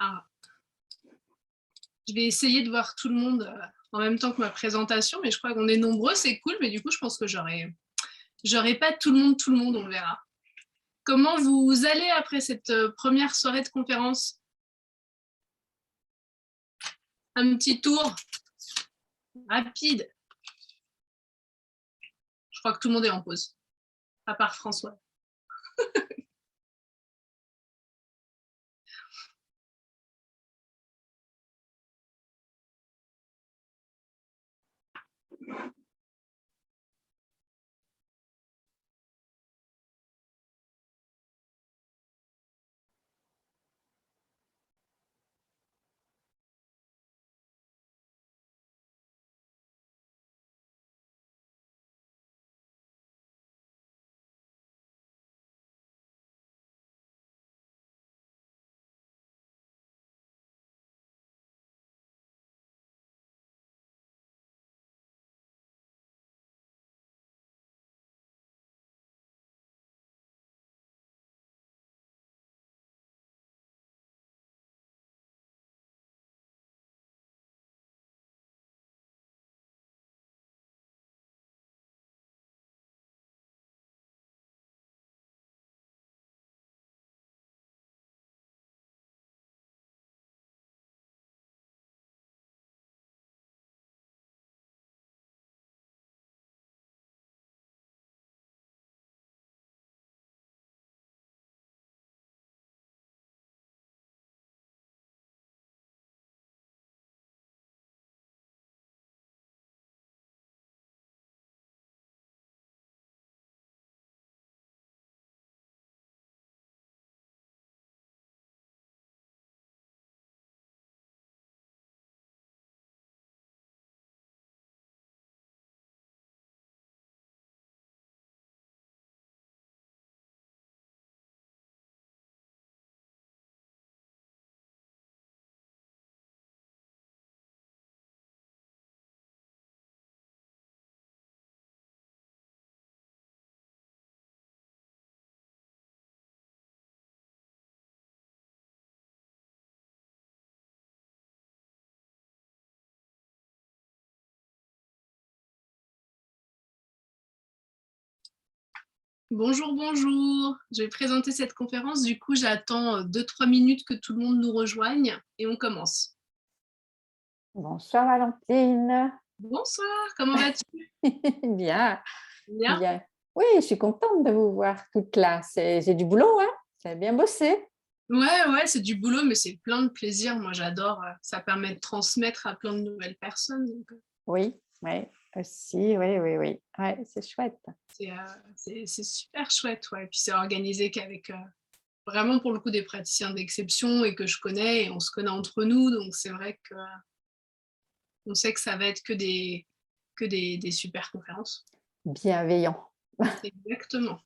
Ah, je vais essayer de voir tout le monde en même temps que ma présentation, mais je crois qu'on est nombreux, c'est cool, mais du coup, je pense que j'aurai pas tout le monde, on verra. Comment vous allez après cette première soirée de conférence? Un petit tour rapide. Je crois que tout le monde est en pause, à part François. Bonjour, bonjour. Je vais présenter cette conférence. Du coup, j'attends 2-3 minutes que tout le monde nous rejoigne et on commence. Bonsoir Valentine. Bonsoir, comment vas-tu? Bien, Bien? bien. Oui, je suis contente de vous voir toutes là. J'ai du boulot, hein? J'ai bien bossé. Ouais, c'est du boulot, mais c'est plein de plaisir. Moi, j'adore. Ça permet de transmettre à plein de nouvelles personnes. Donc, Oui, oui, aussi, oui. Ouais, c'est chouette. c'est super chouette. Ouais. Et puis, c'est organisé qu'avec vraiment, pour le coup, des praticiens d'exception et que je connais. Et on se connaît entre nous. Donc, c'est vrai que on sait que ça va être que des super conférences. Bienveillant. Exactement.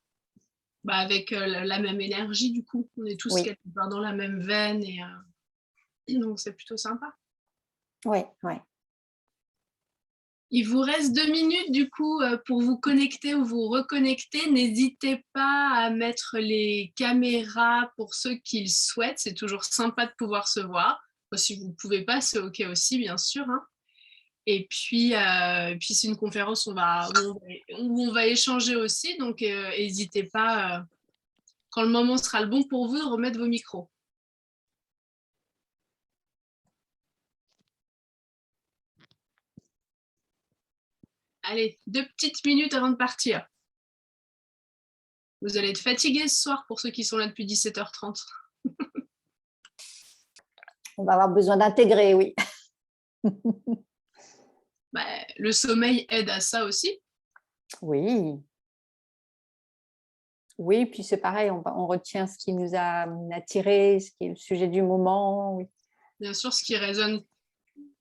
Bah, avec la même énergie, du coup. On est tous Oui, quelque part dans la même veine. Et donc, c'est plutôt sympa. oui. Il vous reste 2 minutes du coup pour vous connecter ou vous reconnecter. N'hésitez pas à mettre les caméras pour ceux qui le souhaitent. C'est toujours sympa de pouvoir se voir. Si vous ne pouvez pas, c'est OK aussi, bien sûr. Hein. Et puis c'est une conférence où on va échanger aussi. Donc, n'hésitez pas, quand le moment sera le bon pour vous, de remettre vos micros. Allez, 2 petites minutes avant de partir. Vous allez être fatigués ce soir pour ceux qui sont là depuis 17h30. On va avoir besoin d'intégrer, oui. Bah, le sommeil aide à ça aussi. Oui. Oui, puis c'est pareil, on retient ce qui nous a attiré, ce qui est le sujet du moment. Oui, Bien sûr, ce qui résonne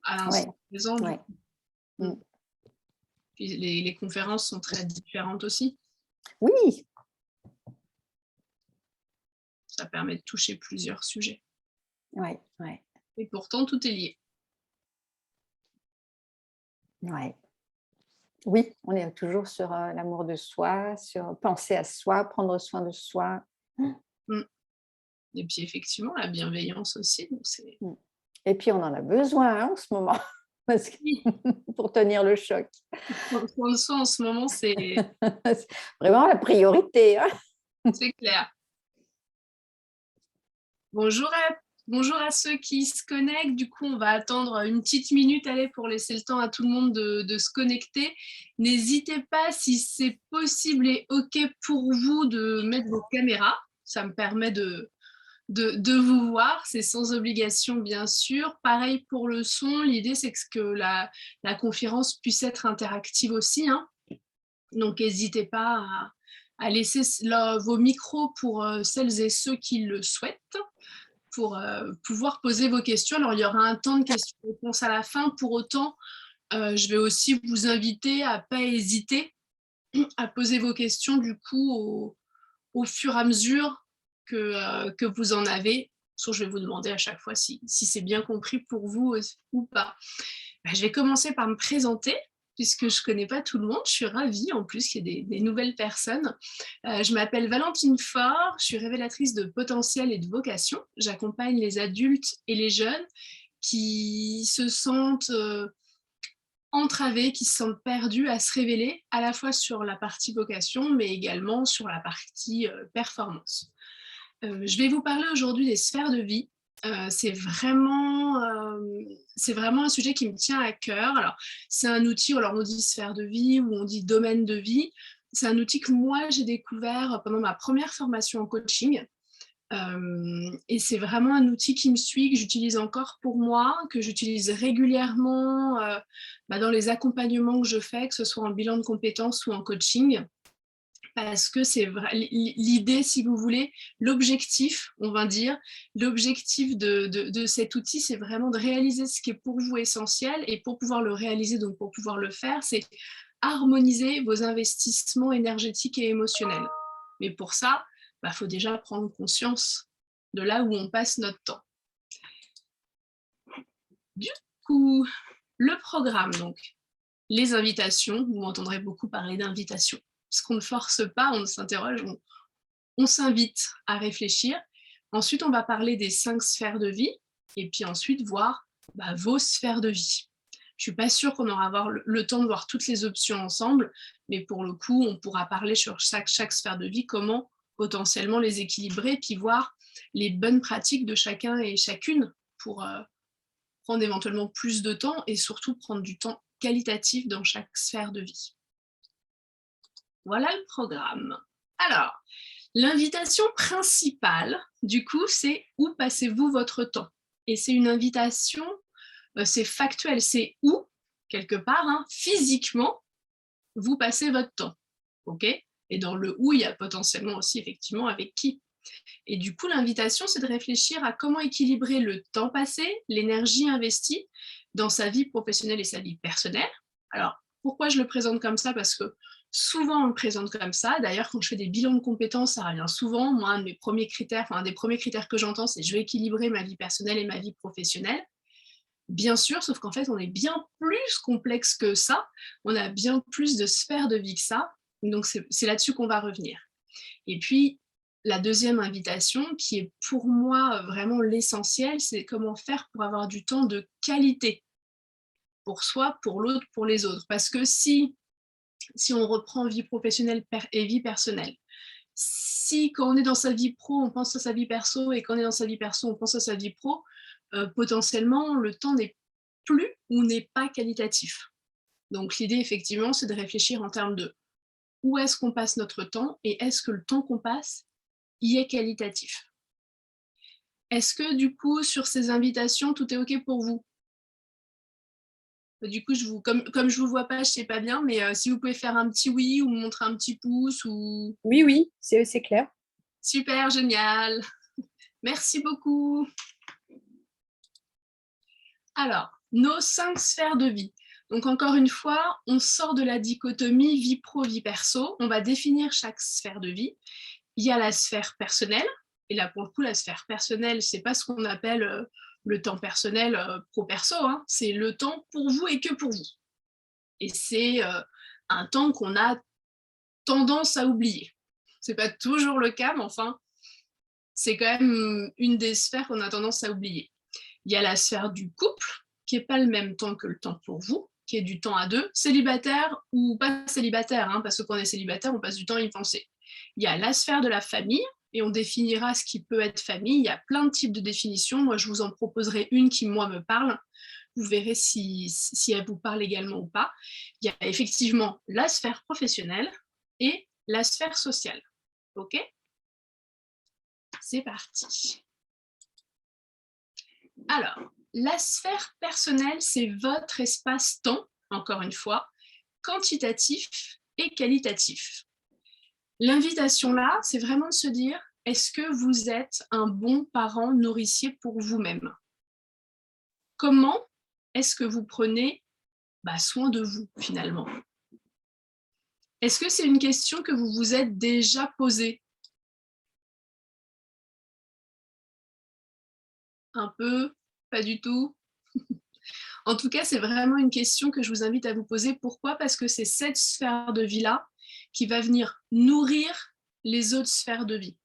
à ouais, l'instant présent. Du ouais. coup. Mm. Puis les conférences sont très différentes aussi. Oui, Ça permet de toucher plusieurs sujets. ouais. Et pourtant, tout est lié. Oui, on est toujours sur l'amour de soi, sur penser à soi, prendre soin de soi. Mm. Et puis effectivement, la bienveillance aussi. Donc Mmh. Et puis on en a besoin, hein, en ce moment, parce que oui, pour tenir le choc. prendre soin de soi en ce moment, C'est vraiment la priorité, hein. c'est clair. Bonjour bonjour à ceux qui se connectent. Du coup, on va attendre une petite minute, allez, pour laisser le temps à tout le monde de se connecter. N'hésitez pas, si c'est possible et OK pour vous, de mettre vos caméras. Ça me permet de vous voir. C'est sans obligation, bien sûr. Pareil pour le son. L'idée, c'est que la conférence puisse être interactive aussi, hein. Donc, n'hésitez pas à laisser vos micros pour celles et ceux qui le souhaitent, pour pouvoir poser vos questions. Alors, il y aura un temps de questions-réponses à la fin. Pour autant, je vais aussi vous inviter à ne pas hésiter à poser vos questions du coup au fur et à mesure que vous en avez. Sauf je vais vous demander à chaque fois si c'est bien compris pour vous ou pas. Je vais commencer par me présenter, puisque je ne connais pas tout le monde. Je suis ravie en plus qu'il y ait des nouvelles personnes. Je m'appelle Valentine Faure, je suis révélatrice de potentiel et de vocation. J'accompagne les adultes et les jeunes qui se sentent entravés, qui se sentent perdus à se révéler, à la fois sur la partie vocation, mais également sur la partie performance. Je vais vous parler aujourd'hui des sphères de vie. C'est vraiment un sujet qui me tient à cœur. Alors, c'est un outil, alors on dit sphère de vie ou on dit domaine de vie. C'est un outil que moi, j'ai découvert pendant ma première formation en coaching. Et c'est vraiment un outil qui me suit, que j'utilise encore pour moi, que j'utilise régulièrement dans les accompagnements que je fais, que ce soit en bilan de compétences ou en coaching. Parce que c'est l'idée, si vous voulez, l'objectif, on va dire, l'objectif de cet outil, c'est vraiment de réaliser ce qui est pour vous essentiel. Et pour pouvoir le réaliser, donc pour pouvoir le faire, c'est harmoniser vos investissements énergétiques et émotionnels. Mais pour ça, faut déjà prendre conscience de là où on passe notre temps. Du coup, le programme, donc, les invitations, vous m'entendrez beaucoup parler d'invitations. Parce qu'on ne force pas, on s'interroge, on s'invite à réfléchir. Ensuite, on va parler des 5 sphères de vie et puis ensuite voir vos sphères de vie. Je ne suis pas sûre qu'on aura le temps de voir toutes les options ensemble, mais pour le coup, on pourra parler sur chaque sphère de vie, comment potentiellement les équilibrer, puis voir les bonnes pratiques de chacun et chacune pour prendre éventuellement plus de temps et surtout prendre du temps qualitatif dans chaque sphère de vie. Voilà le programme. Alors, l'invitation principale, du coup, c'est où passez-vous votre temps? Et c'est une invitation, c'est factuel, c'est où, quelque part, hein, physiquement, vous passez votre temps. OK? Et dans le où, il y a potentiellement aussi, effectivement, avec qui. Et du coup, l'invitation, c'est de réfléchir à comment équilibrer le temps passé, l'énergie investie dans sa vie professionnelle et sa vie personnelle. Alors, pourquoi je le présente comme ça? Parce que souvent, on le présente comme ça. D'ailleurs, quand je fais des bilans de compétences, ça revient souvent. Moi, un des premiers critères que j'entends, c'est je veux équilibrer ma vie personnelle et ma vie professionnelle. Bien sûr, sauf qu'en fait, on est bien plus complexe que ça. On a bien plus de sphères de vie que ça. Donc, c'est là-dessus qu'on va revenir. Et puis, la deuxième invitation, qui est pour moi vraiment l'essentiel, c'est comment faire pour avoir du temps de qualité pour soi, pour l'autre, pour les autres. Parce que si on reprend vie professionnelle et vie personnelle, si quand on est dans sa vie pro, on pense à sa vie perso, et quand on est dans sa vie perso, on pense à sa vie pro, potentiellement, le temps n'est plus ou n'est pas qualitatif. Donc l'idée, effectivement, c'est de réfléchir en termes de où est-ce qu'on passe notre temps et est-ce que le temps qu'on passe y est qualitatif. Est-ce que du coup, sur ces invitations, tout est OK pour vous? Du coup, comme je vous vois pas, je sais pas bien, mais si vous pouvez faire un petit oui ou me montrer un petit pouce ou Oui, oui, c'est clair. super, génial. Merci beaucoup. Alors, nos 5 sphères de vie. Donc encore une fois, on sort de la dichotomie vie pro, vie perso. On va définir chaque sphère de vie. Il y a la sphère personnelle. Et là, pour le coup, la sphère personnelle, c'est pas ce qu'on appelle le temps personnel pro-perso. Hein. C'est le temps pour vous et que pour vous. Et c'est un temps qu'on a tendance à oublier. C'est pas toujours le cas, mais enfin, c'est quand même une des sphères qu'on a tendance à oublier. Il y a la sphère du couple, qui n'est pas le même temps que le temps pour vous, qui est du temps à deux, célibataire ou pas célibataire, hein, parce que quand on est célibataire, on passe du temps à y penser. Il y a la sphère de la famille, et on définira ce qui peut être famille. Il y a plein de types de définitions. Moi, je vous en proposerai une qui, moi, me parle. Vous verrez si elle vous parle également ou pas. Il y a effectivement la sphère professionnelle et la sphère sociale. OK ? C'est parti. Alors, la sphère personnelle, c'est votre espace-temps, encore une fois, quantitatif et qualitatif. L'invitation là, c'est vraiment de se dire, est-ce que vous êtes un bon parent nourricier pour vous-même? Comment est-ce que vous prenez soin de vous, finalement? Est-ce que c'est une question que vous vous êtes déjà posée? Un peu? Pas du tout? En tout cas, c'est vraiment une question que je vous invite à vous poser. Pourquoi? Parce que c'est cette sphère de vie-là qui va venir nourrir les autres sphères de vie.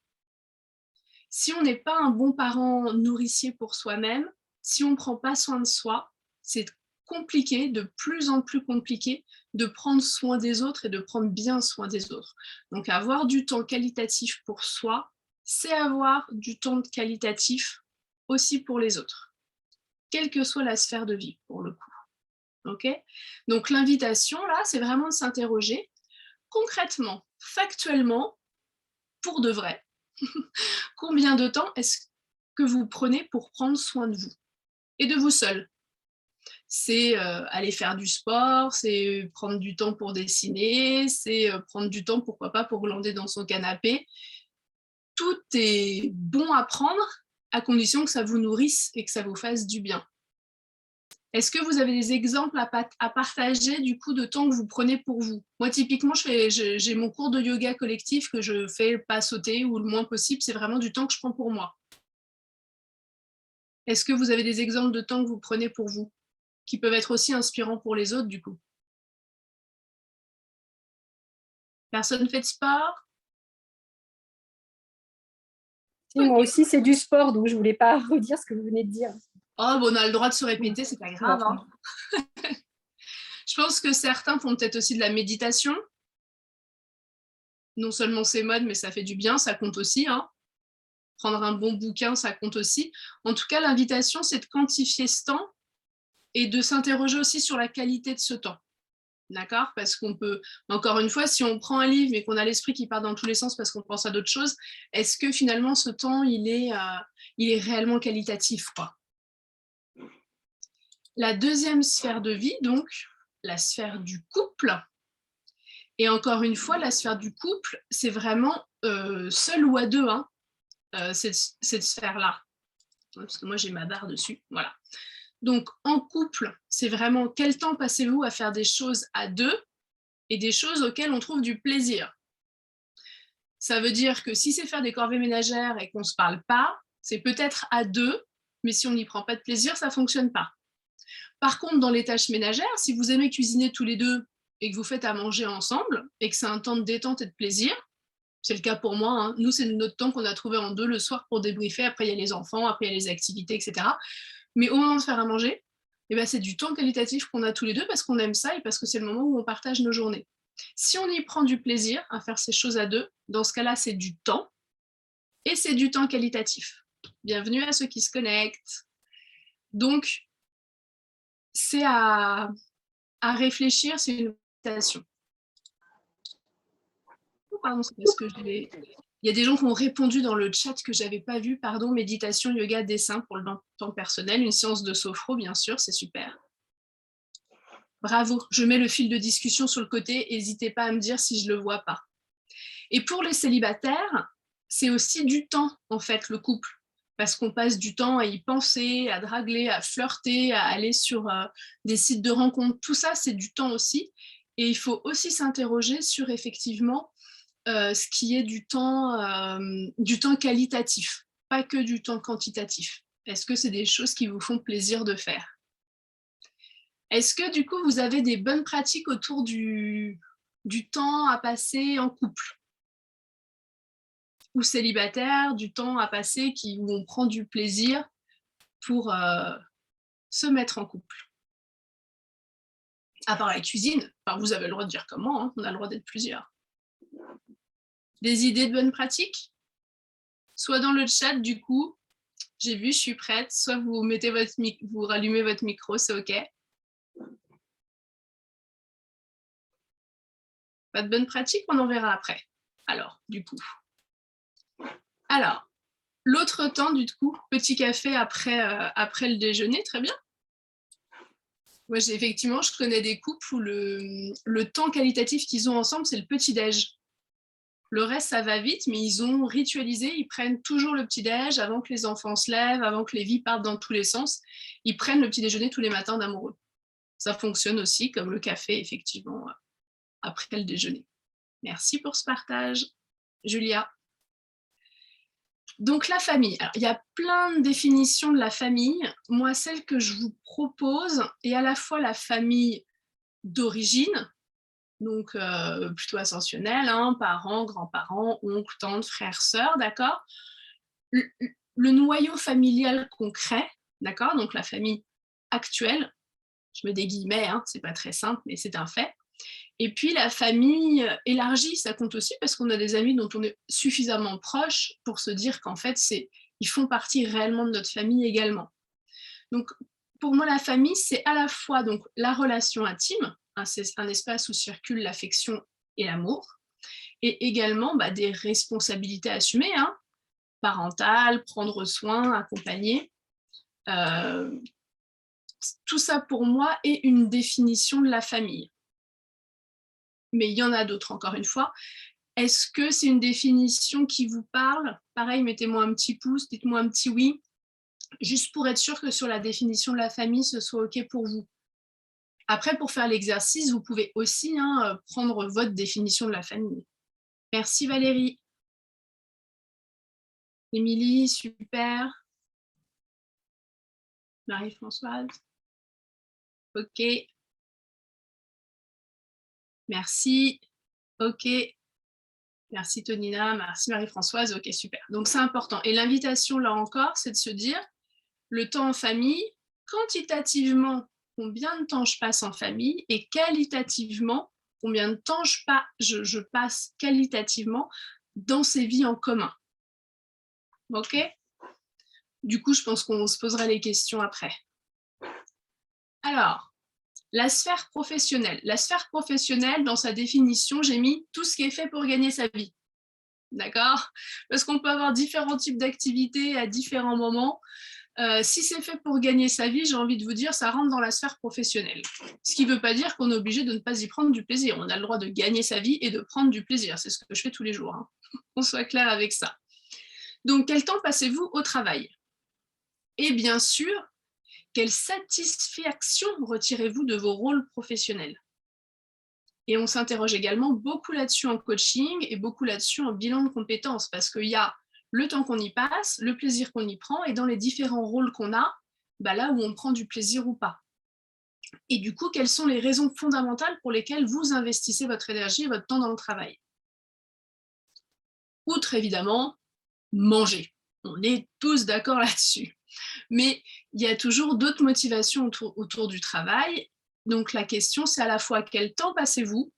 Si on n'est pas un bon parent nourricier pour soi-même, si on ne prend pas soin de soi, c'est compliqué, de plus en plus compliqué, de prendre soin des autres et de prendre bien soin des autres. Donc avoir du temps qualitatif pour soi, c'est avoir du temps qualitatif aussi pour les autres, quelle que soit la sphère de vie, pour le coup. Okay ? Donc l'invitation, là, c'est vraiment de s'interroger concrètement, factuellement, pour de vrai. Combien de temps est-ce que vous prenez pour prendre soin de vous et de vous seul? C'est aller faire du sport, c'est prendre du temps pour dessiner, c'est prendre du temps, pourquoi pas, pour glander dans son canapé. Tout est bon à prendre à condition que ça vous nourrisse et que ça vous fasse du bien. Est-ce que vous avez des exemples à partager du coup de temps que vous prenez pour vous? Moi, typiquement, j'ai mon cours de yoga collectif que je fais pas sauter ou le moins possible. C'est vraiment du temps que je prends pour moi. Est-ce que vous avez des exemples de temps que vous prenez pour vous, qui peuvent être aussi inspirants pour les autres du coup? Personne ne fait de sport? Si, moi aussi, c'est du sport, donc je ne voulais pas redire ce que vous venez de dire. Oh, bon, on a le droit de se répéter, c'est pas grave. Hein. Je pense que certains font peut-être aussi de la méditation. Non seulement c'est mode, mais ça fait du bien, ça compte aussi. Hein. Prendre un bon bouquin, ça compte aussi. En tout cas, l'invitation, c'est de quantifier ce temps et de s'interroger aussi sur la qualité de ce temps. D'accord? Parce qu'on peut, encore une fois, si on prend un livre mais qu'on a l'esprit qui part dans tous les sens parce qu'on pense à d'autres choses, est-ce que finalement ce temps, il est réellement qualitatif, quoi? La deuxième sphère de vie, donc, la sphère du couple. Et encore une fois, la sphère du couple, c'est vraiment seul ou à deux, hein, cette sphère-là. Parce que moi, j'ai ma barre dessus. Voilà. Donc, en couple, c'est vraiment quel temps passez-vous à faire des choses à deux et des choses auxquelles on trouve du plaisir. Ça veut dire que si c'est faire des corvées ménagères et qu'on ne se parle pas, c'est peut-être à deux, mais si on n'y prend pas de plaisir, ça ne fonctionne pas. Par contre, dans les tâches ménagères, si vous aimez cuisiner tous les deux et que vous faites à manger ensemble et que c'est un temps de détente et de plaisir, c'est le cas pour moi, hein. Nous, c'est notre temps qu'on a trouvé en deux le soir pour débriefer. Après, il y a les enfants, après, il y a les activités, etc. Mais au moment de faire à manger, eh ben, c'est du temps qualitatif qu'on a tous les deux parce qu'on aime ça et parce que c'est le moment où on partage nos journées. Si on y prend du plaisir à faire ces choses à deux, dans ce cas-là, c'est du temps et c'est du temps qualitatif. Bienvenue à ceux qui se connectent. Donc, c'est à réfléchir, c'est une invitation. Oh, pardon, c'est parce que il y a des gens qui ont répondu dans le chat que je n'avais pas vu. Pardon, méditation, yoga, dessin pour le temps personnel, une séance de sophro, bien sûr, c'est super. Bravo, je mets le fil de discussion sur le côté, n'hésitez pas à me dire si je ne le vois pas. Et pour les célibataires, c'est aussi du temps, en fait, le couple. Parce qu'on passe du temps à y penser, à draguer, à flirter, à aller sur des sites de rencontres. Tout ça, c'est du temps aussi. Et il faut aussi s'interroger sur, effectivement, ce qui est du temps qualitatif, pas que du temps quantitatif. Est-ce que c'est des choses qui vous font plaisir de faire? Est-ce que du coup, vous avez des bonnes pratiques autour du temps à passer en couple? ou célibataire, du temps à passer où on prend du plaisir pour se mettre en couple. À part la cuisine, enfin, vous avez le droit de dire comment, hein, on a le droit d'être plusieurs. Des idées de bonnes pratiques? Soit dans le chat, du coup, j'ai vu, je suis prête, soit vous mettez vous rallumez votre micro, c'est OK. Pas de bonnes pratiques, on en verra après. Alors, du coup. Alors, l'autre temps, du coup, petit café après le déjeuner, très bien. Moi, effectivement, je connais des couples où le temps qualitatif qu'ils ont ensemble, c'est le petit-déj. Le reste, ça va vite, mais ils ont ritualisé, ils prennent toujours le petit-déj avant que les enfants se lèvent, avant que les vies partent dans tous les sens. Ils prennent le petit-déjeuner tous les matins d'amoureux. Ça fonctionne aussi comme le café, effectivement, après le déjeuner. Merci pour ce partage, Julia. Donc, la famille. Alors, il y a plein de définitions de la famille. Moi, celle que je vous propose est à la fois la famille d'origine, donc plutôt ascensionnelle, hein, parents, grands-parents, oncles, tantes, frères, sœurs, d'accord. Le noyau familial concret, d'accord, donc la famille actuelle, je mets des guillemets, hein, c'est pas très simple, mais c'est un fait. Et puis la famille élargie, ça compte aussi parce qu'on a des amis dont on est suffisamment proche pour se dire qu'en fait, ils font partie réellement de notre famille également. Donc, pour moi, la famille, c'est à la fois donc, la relation intime, hein, c'est un espace où circule l'affection et l'amour, et également des responsabilités assumées, hein, parentales, prendre soin, accompagner. Tout ça, pour moi, est une définition de la famille. Mais il y en a d'autres, encore une fois. Est-ce que c'est une définition qui vous parle? Pareil, mettez-moi un petit pouce, dites-moi un petit oui, juste pour être sûr que sur la définition de la famille, ce soit OK pour vous. Après, pour faire l'exercice, vous pouvez aussi prendre votre définition de la famille. Merci Valérie. Émilie, super. Marie-Françoise. OK. Merci. OK. Merci Tonina, merci Marie-Françoise. OK, super. Donc c'est important. Et l'invitation, là encore, c'est de se dire, le temps en famille, quantitativement, combien de temps je passe en famille et qualitativement, combien de temps je passe qualitativement dans ces vies en commun. OK? Du coup, je pense qu'on se posera les questions après. Alors, la sphère professionnelle. La sphère professionnelle, dans sa définition, j'ai mis tout ce qui est fait pour gagner sa vie. D'accord? Parce qu'on peut avoir différents types d'activités à différents moments. Si c'est fait pour gagner sa vie, j'ai envie de vous dire, ça rentre dans la sphère professionnelle. Ce qui ne veut pas dire qu'on est obligé de ne pas y prendre du plaisir. On a le droit de gagner sa vie et de prendre du plaisir. C'est ce que je fais tous les jours. Hein. Qu'on soit clair avec ça. Donc, quel temps passez-vous au travail? Et bien sûr, quelle satisfaction retirez-vous de vos rôles professionnels? Et on s'interroge également beaucoup là-dessus en coaching et beaucoup là-dessus en bilan de compétences parce qu'il y a le temps qu'on y passe, le plaisir qu'on y prend et dans les différents rôles qu'on a, là où on prend du plaisir ou pas. Et du coup, quelles sont les raisons fondamentales pour lesquelles vous investissez votre énergie et votre temps dans le travail? Outre évidemment, manger. On est tous d'accord là-dessus. Mais il y a toujours d'autres motivations autour du travail. Donc la question, c'est à la fois quel temps passez-vous?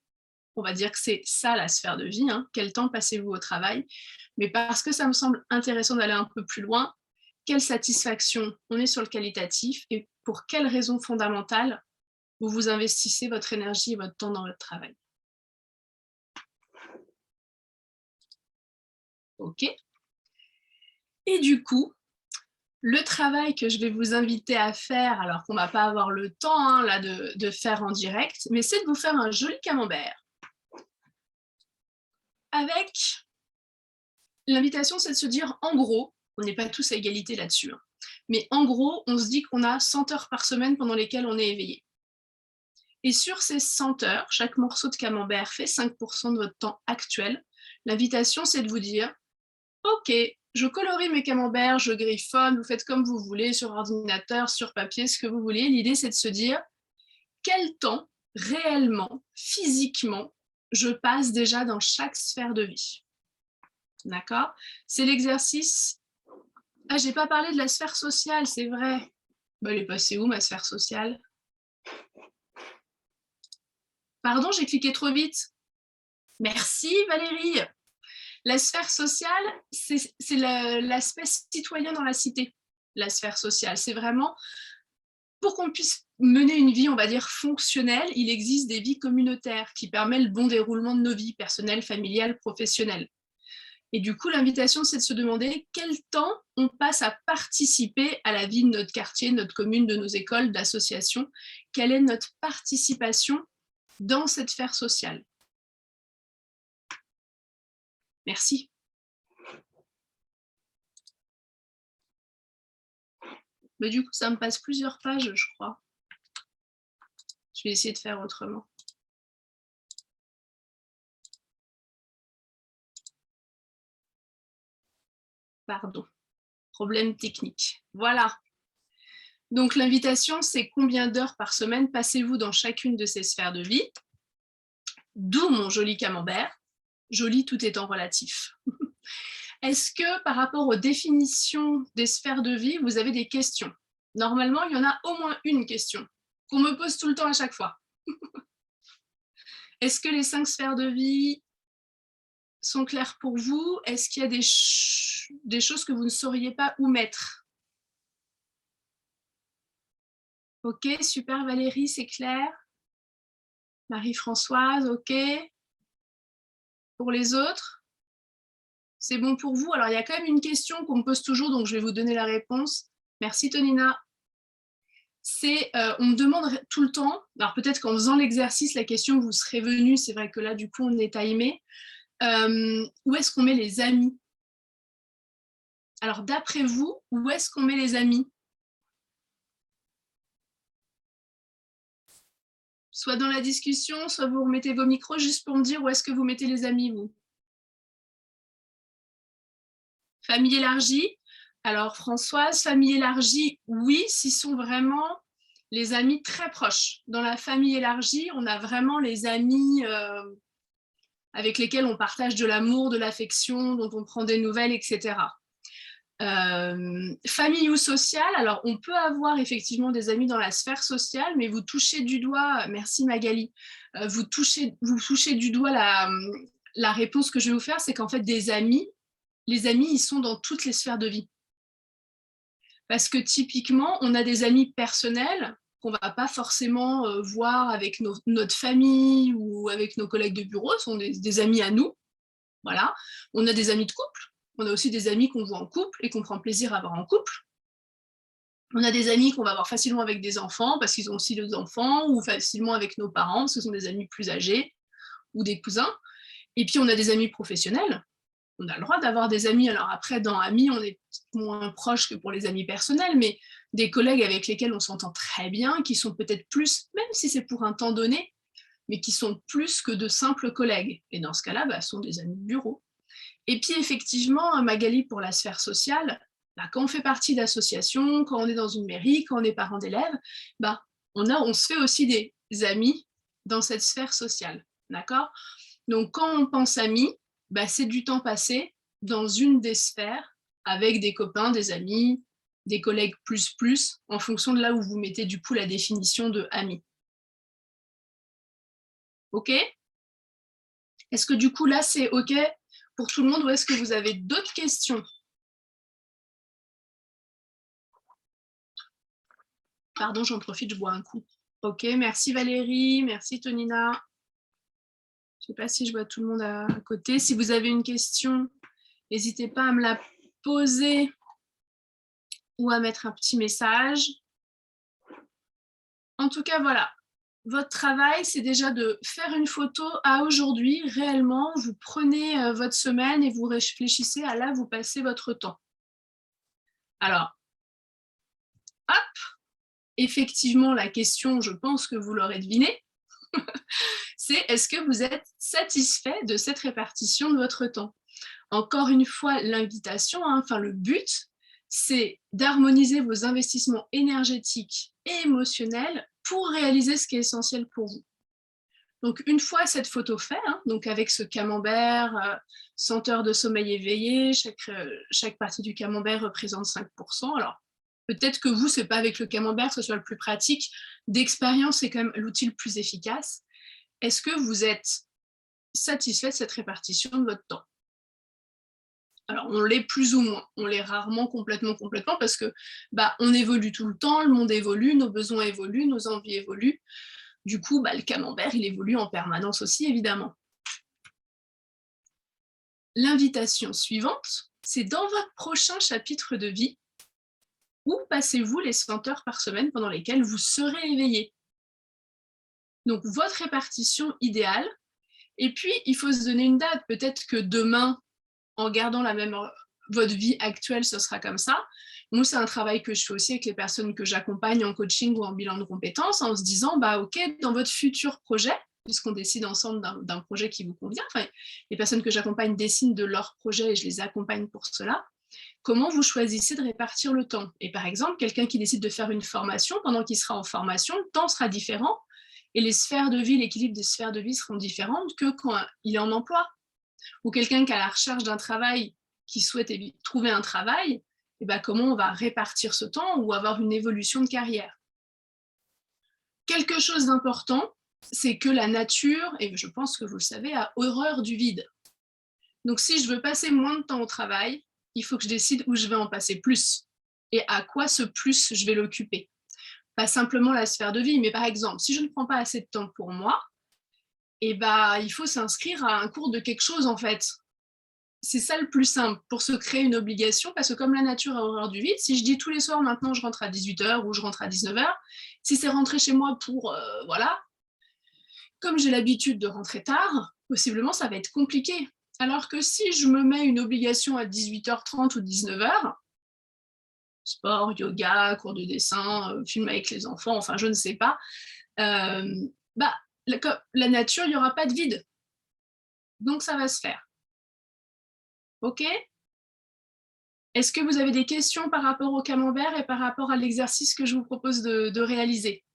On va dire que c'est ça la sphère de vie, hein. Quel temps passez-vous au travail? Mais parce que ça me semble intéressant d'aller un peu plus loin, quelle satisfaction? On est sur le qualitatif et pour quelles raisons fondamentales vous investissez votre énergie et votre temps dans votre travail? OK. Et du coup, le travail que je vais vous inviter à faire, alors qu'on ne va pas avoir le temps là, de faire en direct, mais c'est de vous faire un joli camembert. Avec l'invitation, c'est de se dire, en gros, on n'est pas tous à égalité là-dessus, hein, mais en gros, on se dit qu'on a 100 heures par semaine pendant lesquelles on est éveillé. Et sur ces 100 heures, chaque morceau de camembert fait 5% de votre temps actuel. L'invitation, c'est de vous dire, OK, je colorie mes camemberts, je griffonne, vous faites comme vous voulez, sur ordinateur, sur papier, ce que vous voulez. L'idée, c'est de se dire, quel temps, réellement, physiquement, je passe déjà dans chaque sphère de vie. D'accord? C'est l'exercice... Ah, j'ai pas parlé de la sphère sociale, c'est vrai. Elle est passée où, ma sphère sociale? Pardon, j'ai cliqué trop vite. Merci Valérie. La sphère sociale, c'est l'aspect citoyen dans la cité. La sphère sociale, c'est vraiment pour qu'on puisse mener une vie, on va dire, fonctionnelle, il existe des vies communautaires qui permettent le bon déroulement de nos vies personnelles, familiales, professionnelles. Et du coup, l'invitation, c'est de se demander quel temps on passe à participer à la vie de notre quartier, de notre commune, de nos écoles, d'associations. Quelle est notre participation dans cette sphère sociale? Merci. Mais du coup, ça me passe plusieurs pages, je crois. Je vais essayer de faire autrement. Pardon. Problème technique. Voilà. Donc, l'invitation, c'est combien d'heures par semaine passez-vous dans chacune de ces sphères de vie? D'où mon joli camembert. Joli tout étant relatif. Est-ce que par rapport aux définitions des sphères de vie, vous avez des questions? Normalement, il y en a au moins une question qu'on me pose tout le temps à chaque fois. Est-ce que les 5 sphères de vie sont claires pour vous? Est-ce qu'il y a des choses que vous ne sauriez pas où mettre? Ok, super Valérie, c'est clair. Marie-Françoise, ok. Pour les autres, c'est bon pour vous? Alors, il y a quand même une question qu'on me pose toujours, donc je vais vous donner la réponse. Merci Tonina. On me demande tout le temps, alors peut-être qu'en faisant l'exercice, la question vous serait venue, c'est vrai que là, du coup, on est timé. Où est-ce qu'on met les amis? Alors, d'après vous, où est-ce qu'on met les amis? Soit dans la discussion, soit vous remettez vos micros juste pour me dire où est-ce que vous mettez les amis, vous. Famille élargie. Alors, Françoise, famille élargie, oui, s'ils sont vraiment les amis très proches. Dans la famille élargie, on a vraiment les amis avec lesquels on partage de l'amour, de l'affection, dont on prend des nouvelles, etc. Famille ou sociale, alors on peut avoir effectivement des amis dans la sphère sociale, mais vous touchez du doigt, merci Magali, vous touchez du doigt la réponse que je vais vous faire, c'est qu'en fait les amis, ils sont dans toutes les sphères de vie. Parce que typiquement, on a des amis personnels qu'on ne va pas forcément voir avec notre famille ou avec nos collègues de bureau, ce sont des amis à nous. Voilà. On a des amis de couple, on a aussi des amis qu'on voit en couple et qu'on prend plaisir à avoir en couple. On a des amis qu'on va avoir facilement avec des enfants parce qu'ils ont aussi des enfants, ou facilement avec nos parents parce que ce sont des amis plus âgés ou des cousins. Et puis on a des amis professionnels. On a le droit d'avoir des amis. Alors après, dans amis, on est moins proche que pour les amis personnels, mais des collègues avec lesquels on s'entend très bien, qui sont peut-être plus, même si c'est pour un temps donné, mais qui sont plus que de simples collègues. Et dans ce cas-là, ce sont des amis de bureau. Et puis effectivement, Magali, pour la sphère sociale, quand on fait partie d'associations, quand on est dans une mairie, quand on est parent d'élèves, on se fait aussi des amis dans cette sphère sociale. D'accord? Donc quand on pense amis, c'est du temps passé dans une des sphères avec des copains, des amis, des collègues plus, en fonction de là où vous mettez du coup la définition de ami. Ok? Est-ce que du coup là c'est ok pour tout le monde ou est-ce que vous avez d'autres questions? Pardon, j'en profite, je bois un coup. Ok, merci Valérie, merci Tonina. Je ne sais pas si je vois tout le monde à côté. Si vous avez une question, n'hésitez pas à me la poser ou à mettre un petit message. En tout cas, voilà. Votre travail, c'est déjà de faire une photo à aujourd'hui. Réellement, vous prenez votre semaine et vous réfléchissez à là où vous passez votre temps. Alors, hop, effectivement, la question, je pense que vous l'aurez deviné, c'est est-ce que vous êtes satisfait de cette répartition de votre temps? Encore une fois, l'invitation, le but, c'est d'harmoniser vos investissements énergétiques et émotionnels pour réaliser ce qui est essentiel pour vous. Donc, une fois cette photo faite, donc avec ce camembert, senteur de sommeil éveillé, chaque partie du camembert représente 5%. Alors, peut-être que vous, ce n'est pas avec le camembert que ce soit le plus pratique. D'expérience, c'est quand même l'outil le plus efficace. Est-ce que vous êtes satisfait de cette répartition de votre temps? Alors, on l'est plus ou moins, on l'est rarement complètement, parce que on évolue tout le temps, le monde évolue, nos besoins évoluent, nos envies évoluent. Du coup, le camembert, il évolue en permanence aussi, évidemment. L'invitation suivante, c'est dans votre prochain chapitre de vie, où passez-vous les 100 heures par semaine pendant lesquelles vous serez éveillé? Donc, votre répartition idéale. Et puis, il faut se donner une date. Peut-être que demain, en gardant votre vie actuelle, ce sera comme ça. Moi, c'est un travail que je fais aussi avec les personnes que j'accompagne en coaching ou en bilan de compétences, en se disant, OK, dans votre futur projet, puisqu'on décide ensemble d'un projet qui vous convient, enfin, les personnes que j'accompagne dessinent de leur projet et je les accompagne pour cela, comment vous choisissez de répartir le temps? Et par exemple, quelqu'un qui décide de faire une formation, pendant qu'il sera en formation, le temps sera différent et les sphères de vie, l'équilibre des sphères de vie seront différentes que quand il est en emploi. Ou quelqu'un qui est à la recherche d'un travail, qui souhaite trouver un travail, comment on va répartir ce temps ou avoir une évolution de carrière. Quelque chose d'important, c'est que la nature, et je pense que vous le savez, a horreur du vide. Donc si je veux passer moins de temps au travail, il faut que je décide où je vais en passer plus et à quoi ce plus je vais l'occuper. Pas simplement la sphère de vie, mais par exemple, si je ne prends pas assez de temps pour moi, il faut s'inscrire à un cours de quelque chose en fait. C'est ça le plus simple pour se créer une obligation, parce que comme la nature a horreur du vide, si je dis tous les soirs maintenant je rentre à 18h ou je rentre à 19h, si c'est rentrer chez moi pour comme j'ai l'habitude de rentrer tard, possiblement ça va être compliqué. Alors que si je me mets une obligation à 18h30 ou 19h, sport, yoga, cours de dessin, film avec les enfants, enfin je ne sais pas, la nature, il n'y aura pas de vide. Donc ça va se faire. OK? Est-ce que vous avez des questions par rapport au camembert et par rapport à l'exercice que je vous propose de réaliser?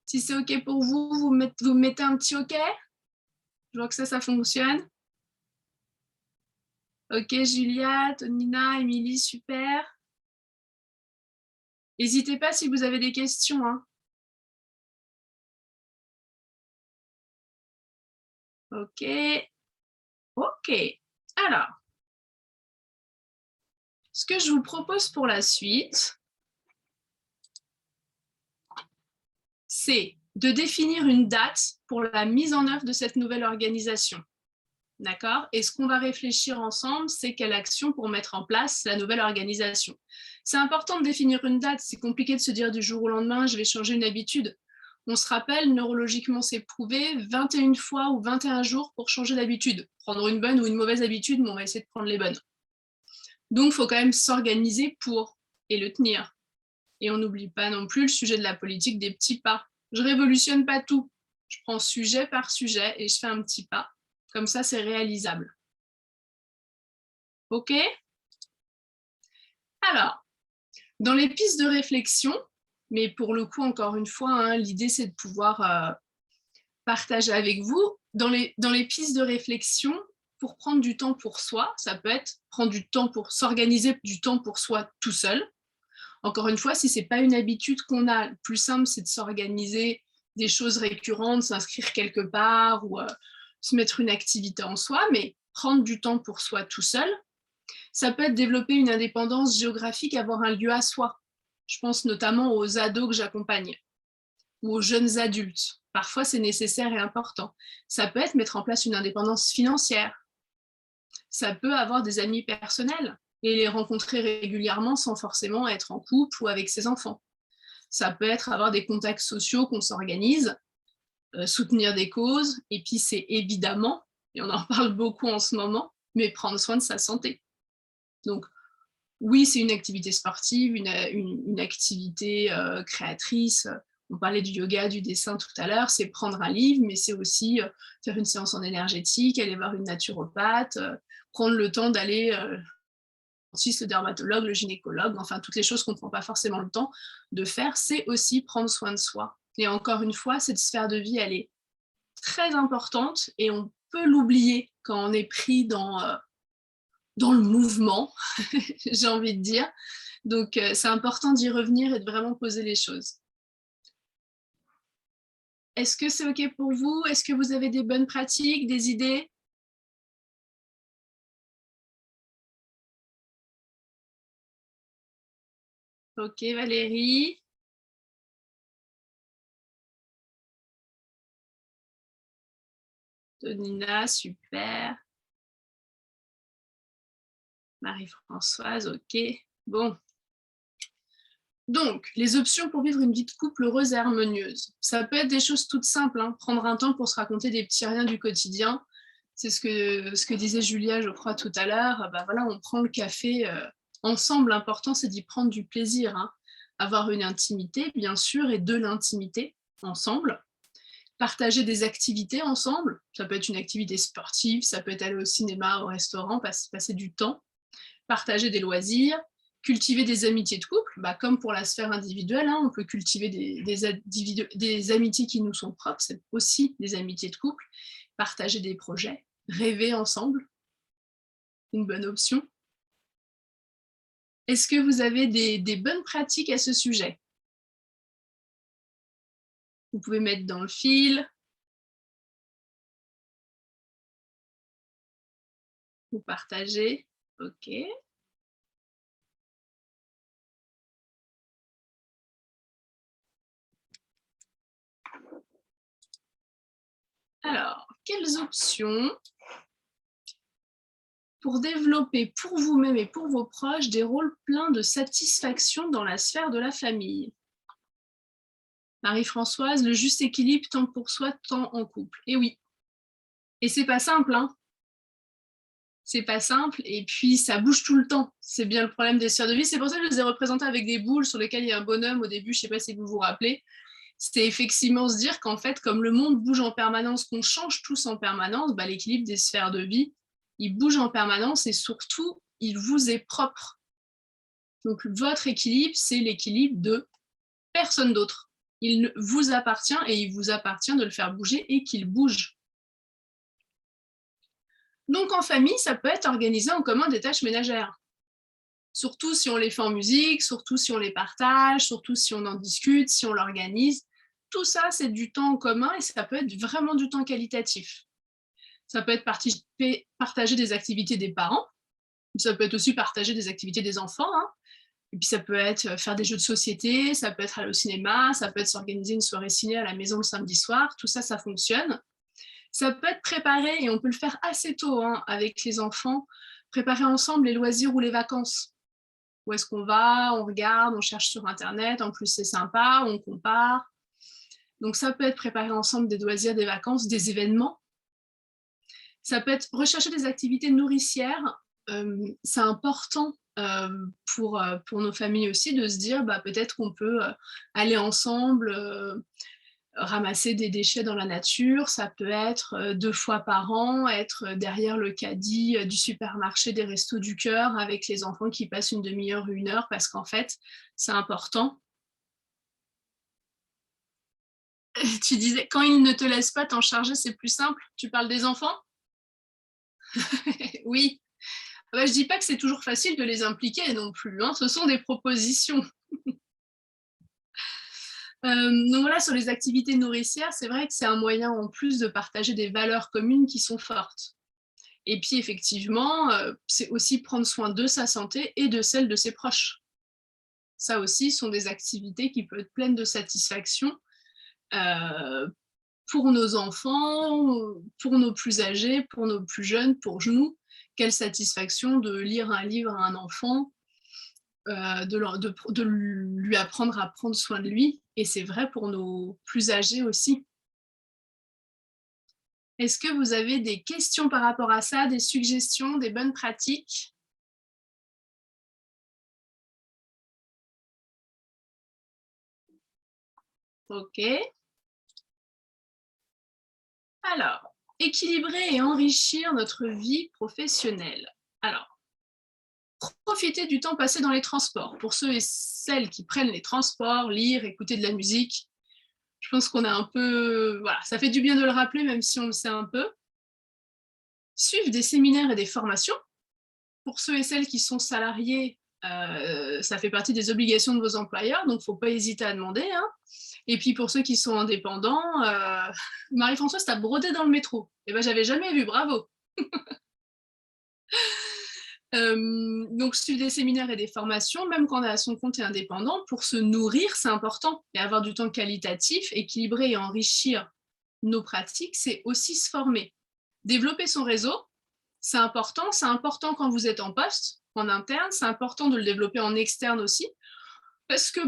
Si c'est OK pour vous, vous mettez un petit OK? Je vois que ça fonctionne. OK, Julia, Tonina, Émilie, super. N'hésitez pas si vous avez des questions. OK. OK. Alors, ce que je vous propose pour la suite, c'est de définir une date pour la mise en œuvre de cette nouvelle organisation. D'accord? Et ce qu'on va réfléchir ensemble, c'est quelle action pour mettre en place la nouvelle organisation. C'est important de définir une date. C'est compliqué de se dire du jour au lendemain, je vais changer une habitude. On se rappelle, neurologiquement, c'est prouvé, 21 fois ou 21 jours pour changer d'habitude. Prendre une bonne ou une mauvaise habitude, mais on va essayer de prendre les bonnes. Donc, il faut quand même s'organiser pour et le tenir. Et on n'oublie pas non plus le sujet de la politique des petits pas. Je révolutionne pas tout. Je prends sujet par sujet et je fais un petit pas. Comme ça, c'est réalisable. OK? Alors, dans les pistes de réflexion, mais pour le coup, encore une fois, l'idée, c'est de pouvoir partager avec vous. Dans les pistes de réflexion, pour prendre du temps pour soi, ça peut être prendre du temps pour s'organiser, du temps pour soi tout seul. Encore une fois, si ce n'est pas une habitude qu'on a, le plus simple, c'est de s'organiser des choses récurrentes, s'inscrire quelque part ou se mettre une activité en soi, mais prendre du temps pour soi tout seul. Ça peut être développer une indépendance géographique, avoir un lieu à soi. Je pense notamment aux ados que j'accompagne ou aux jeunes adultes. Parfois, c'est nécessaire et important. Ça peut être mettre en place une indépendance financière. Ça peut avoir des amis personnels et les rencontrer régulièrement sans forcément être en couple ou avec ses enfants. Ça peut être avoir des contacts sociaux qu'on s'organise, soutenir des causes, et puis c'est évidemment, et on en parle beaucoup en ce moment, mais prendre soin de sa santé. Donc, oui, c'est une activité sportive, une activité créatrice. On parlait du yoga, du dessin tout à l'heure, c'est prendre un livre, mais c'est aussi faire une séance en énergétique, aller voir une naturopathe, prendre le temps d'aller le dermatologue, le gynécologue, enfin toutes les choses qu'on ne prend pas forcément le temps de faire, c'est aussi prendre soin de soi. Et encore une fois, cette sphère de vie, elle est très importante et on peut l'oublier quand on est pris dans le mouvement, j'ai envie de dire. Donc, c'est important d'y revenir et de vraiment poser les choses. Est-ce que c'est OK pour vous? Est-ce que vous avez des bonnes pratiques, des idées? OK, Valérie. Tonina, super. Marie-Françoise, OK. Bon. Donc, les options pour vivre une vie de couple heureuse et harmonieuse. Ça peut être des choses toutes simples, hein. Prendre un temps pour se raconter des petits riens du quotidien. C'est ce que disait Julia, je crois, tout à l'heure. Bah, voilà, on prend le café ensemble. L'important, c'est d'y prendre du plaisir. Hein. Avoir une intimité, bien sûr, et de l'intimité ensemble. Partager des activités ensemble. Ça peut être une activité sportive, ça peut être aller au cinéma, au restaurant, passer du temps. Partager des loisirs, cultiver des amitiés de couple, bah, comme pour la sphère individuelle, hein, on peut cultiver des amitiés qui nous sont propres, c'est aussi des amitiés de couple, partager des projets, rêver ensemble, une bonne option. Est-ce que vous avez des bonnes pratiques à ce sujet? Vous pouvez mettre dans le fil. Vous partagez. OK. Alors, quelles options pour développer pour vous-même et pour vos proches des rôles pleins de satisfaction dans la sphère de la famille? Marie-Françoise, le juste équilibre tant pour soi, tant en couple. Et oui. Et c'est pas simple, hein. C'est pas simple, et puis ça bouge tout le temps. C'est bien le problème des sphères de vie. C'est pour ça que je les ai représentées avec des boules sur lesquelles il y a un bonhomme au début, je sais pas si vous vous rappelez. C'était effectivement se dire qu'en fait, comme le monde bouge en permanence, qu'on change tous en permanence, bah, l'équilibre des sphères de vie, il bouge en permanence et surtout, il vous est propre. Donc votre équilibre, c'est l'équilibre de personne d'autre. Il vous appartient et il vous appartient de le faire bouger et qu'il bouge. Donc en famille, ça peut être organisé en commun des tâches ménagères. Surtout si on les fait en musique, surtout si on les partage, surtout si on en discute, si on l'organise. Tout ça, c'est du temps en commun et ça peut être vraiment du temps qualitatif. Ça peut être partager des activités des parents, ça peut être aussi partager des activités des enfants, hein. Et puis ça peut être faire des jeux de société, ça peut être aller au cinéma, ça peut être s'organiser une soirée ciné à la maison le samedi soir, tout ça, ça fonctionne. Ça peut être préparé, et on peut le faire assez tôt hein, avec les enfants, préparer ensemble les loisirs ou les vacances. Où est-ce qu'on va, on regarde, on cherche sur Internet, en plus c'est sympa, on compare. Donc ça peut être préparer ensemble des loisirs, des vacances, des événements. Ça peut être rechercher des activités nourricières. C'est important pour nos familles aussi de se dire bah, peut-être qu'on peut aller ensemble ramasser des déchets dans la nature. Ça peut être 2 fois par an, être derrière le caddie du supermarché des Restos du Cœur avec les enfants qui passent une demi-heure, 1 heure, parce qu'en fait, c'est important. Tu disais, quand ils ne te laissent pas t'en charger, c'est plus simple. Tu parles des enfants? Oui. Bah, je dis pas que c'est toujours facile de les impliquer non plus, hein. Ce sont des propositions. Donc voilà, sur les activités nourricières, c'est vrai que c'est un moyen en plus de partager des valeurs communes qui sont fortes. Et puis effectivement, c'est aussi prendre soin de sa santé et de celle de ses proches. Ça aussi sont des activités qui peuvent être pleines de satisfaction pour nos enfants, pour nos plus âgés, pour nos plus jeunes, pour nous. Quelle satisfaction de lire un livre à un enfant, de lui apprendre à prendre soin de lui. Et c'est vrai pour nos plus âgés aussi. Est-ce que vous avez des questions par rapport à ça, des suggestions, des bonnes pratiques? OK. Alors, équilibrer et enrichir notre vie professionnelle. Alors, profiter du temps passé dans les transports. Pour ceux et celles qui prennent les transports, lire, écouter de la musique, Je pense qu'on a un peu... Voilà, ça fait du bien de le rappeler, même si on le sait un peu. Suivre des séminaires et des formations. Pour ceux et celles qui sont salariés, ça fait partie des obligations de vos employeurs, donc il ne faut pas hésiter à demander. Hein. Et puis pour ceux qui sont indépendants, Marie-Françoise, t'as brodé dans le métro. Eh ben, j'avais jamais vu, bravo. Donc suivre des séminaires et des formations, même quand on est à son compte et indépendant, pour se nourrir, c'est important. Et avoir du temps qualitatif, équilibré et enrichir nos pratiques, c'est aussi se former. Développer son réseau, c'est important quand vous êtes en poste, en interne, c'est important de le développer en externe aussi, parce que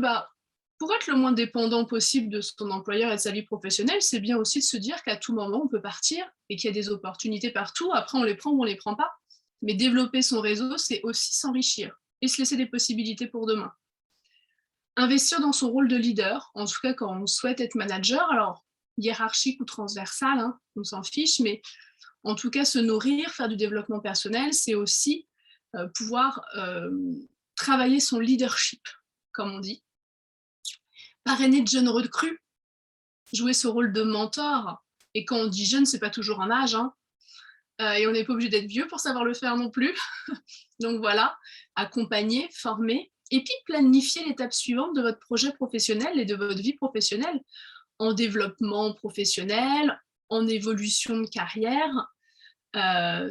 pour être le moins dépendant possible de son employeur et de sa vie professionnelle, c'est bien aussi de se dire qu'à tout moment, on peut partir et qu'il y a des opportunités partout. Après, on les prend ou on les prend pas. Mais développer son réseau, c'est aussi s'enrichir et se laisser des possibilités pour demain. Investir dans son rôle de leader, en tout cas quand on souhaite être manager, alors hiérarchique ou transversal, hein, on s'en fiche, mais en tout cas se nourrir, faire du développement personnel, c'est aussi pouvoir travailler son leadership, comme on dit. Parrainer de jeunes recrues, jouer ce rôle de mentor. Et quand on dit jeune, c'est pas toujours un âge, hein. Et on n'est pas obligé d'être vieux pour savoir le faire non plus. Donc voilà, accompagner, former, et puis planifier l'étape suivante de votre projet professionnel et de votre vie professionnelle, en développement professionnel, en évolution de carrière.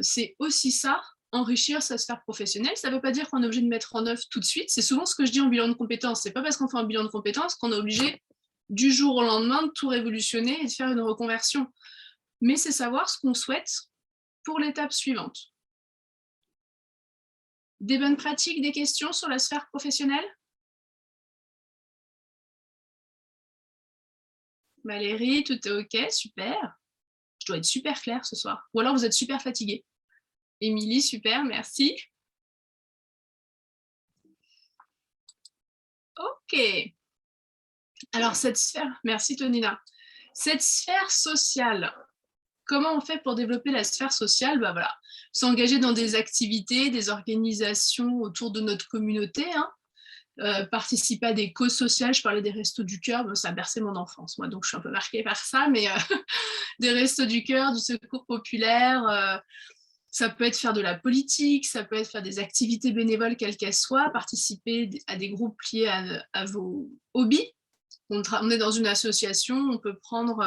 C'est aussi ça, enrichir sa sphère professionnelle. Ça ne veut pas dire qu'on est obligé de mettre en œuvre tout de suite. C'est souvent ce que je dis en bilan de compétences. C'est pas parce qu'on fait un bilan de compétences qu'on est obligé du jour au lendemain de tout révolutionner et de faire une reconversion. Mais c'est savoir ce qu'on souhaite pour l'étape suivante. Des bonnes pratiques, des questions sur la sphère professionnelle? Valérie, tout est OK, super. Je dois être super claire ce soir. Ou alors vous êtes super fatiguée. Émilie, super, merci. OK. Alors cette sphère, merci Tonina. Cette sphère sociale, comment on fait pour développer la sphère sociale? Voilà, s'engager dans des activités, des organisations autour de notre communauté, hein. Participer à des causes sociales, je parlais des restos du cœur, ça a bercé mon enfance, moi, donc je suis un peu marquée par ça, mais des restos du cœur, du secours populaire, ça peut être faire de la politique, ça peut être faire des activités bénévoles, quelles qu'elles soient, participer à des groupes liés à vos hobbies. On est dans une association, on peut prendre...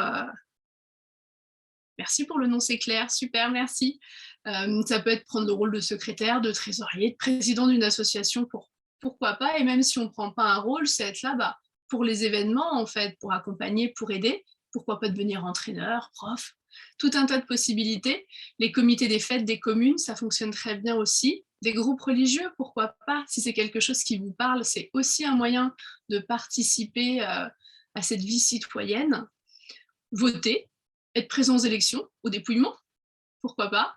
Merci pour le nom, c'est clair, super, merci. Ça peut être prendre le rôle de secrétaire, de trésorier, de président d'une association, pourquoi pas, et même si on ne prend pas un rôle, c'est être là pour les événements, en fait, pour accompagner, pour aider. Pourquoi pas devenir entraîneur, prof, tout un tas de possibilités. Les comités des fêtes des communes, ça fonctionne très bien aussi. Des groupes religieux, pourquoi pas, si c'est quelque chose qui vous parle, c'est aussi un moyen de participer à cette vie citoyenne. Voter, être présent aux élections, au dépouillement, pourquoi pas.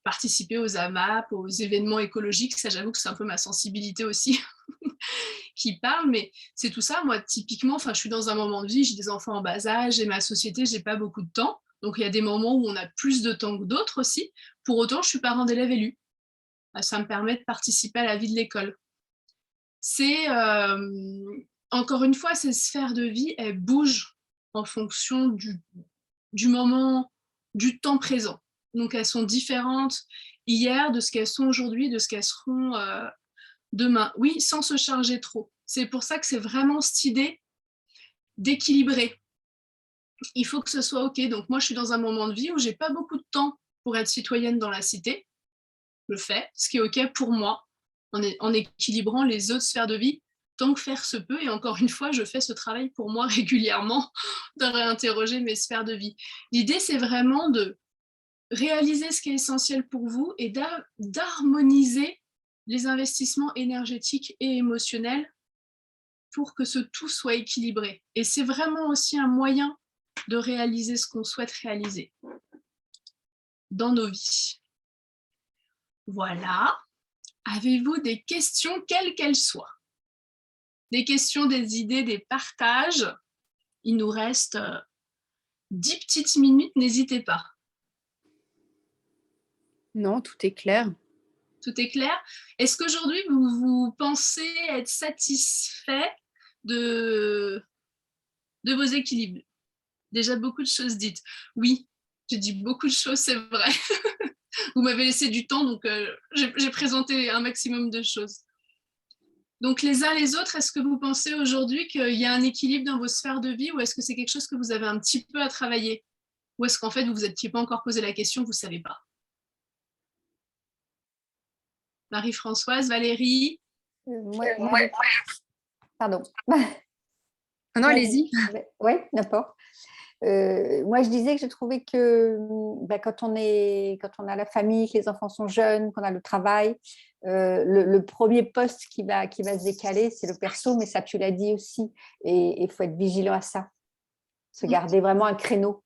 Participer aux AMAP, aux événements écologiques, ça j'avoue que c'est un peu ma sensibilité aussi qui parle, mais c'est tout ça. Moi, typiquement, je suis dans un moment de vie, j'ai des enfants en bas âge, j'ai ma société, j'ai pas beaucoup de temps, donc il y a des moments où on a plus de temps que d'autres aussi. Pour autant, je suis parent d'élève élu. Ça me permet de participer à la vie de l'école. C'est, encore une fois, ces sphères de vie, elles bougent en fonction du moment, du temps présent. Donc elles sont différentes hier de ce qu'elles sont aujourd'hui, de ce qu'elles seront demain. Oui, sans se charger trop. C'est pour ça que c'est vraiment cette idée d'équilibrer. Il faut que ce soit OK. Donc moi, je suis dans un moment de vie où j'ai pas beaucoup de temps pour être citoyenne dans la cité. Je le fais, ce qui est OK pour moi, en équilibrant les autres sphères de vie, tant que faire se peut. Et encore une fois, je fais ce travail pour moi régulièrement, de réinterroger mes sphères de vie. L'idée, c'est vraiment de réaliser ce qui est essentiel pour vous et d'harmoniser les investissements énergétiques et émotionnels pour que ce tout soit équilibré. Et c'est vraiment aussi un moyen de réaliser ce qu'on souhaite réaliser dans nos vies. Voilà. Avez-vous des questions, quelles qu'elles soient? Des questions, des idées, des partages? Il nous reste 10 petites minutes, n'hésitez pas. Non, tout est clair. Tout est clair? Est-ce qu'aujourd'hui, vous pensez être satisfait de vos équilibres? Déjà beaucoup de choses dites. Oui, j'ai dit beaucoup de choses, c'est vrai. Vous m'avez laissé du temps, donc j'ai présenté un maximum de choses. Donc les uns les autres, est-ce que vous pensez aujourd'hui qu'il y a un équilibre dans vos sphères de vie ou est-ce que c'est quelque chose que vous avez un petit peu à travailler? Ou est-ce qu'en fait vous vous étiez pas encore posé la question, vous ne savez pas? Marie-Françoise, Valérie? Pardon. Ah non, allez-y. Oui, n'importe. Moi, je disais que j'ai trouvé que quand on a la famille, que les enfants sont jeunes, qu'on a le travail, le premier poste qui va se décaler, c'est le perso, mais ça, tu l'as dit aussi. Et il faut être vigilant à ça. Se garder vraiment un créneau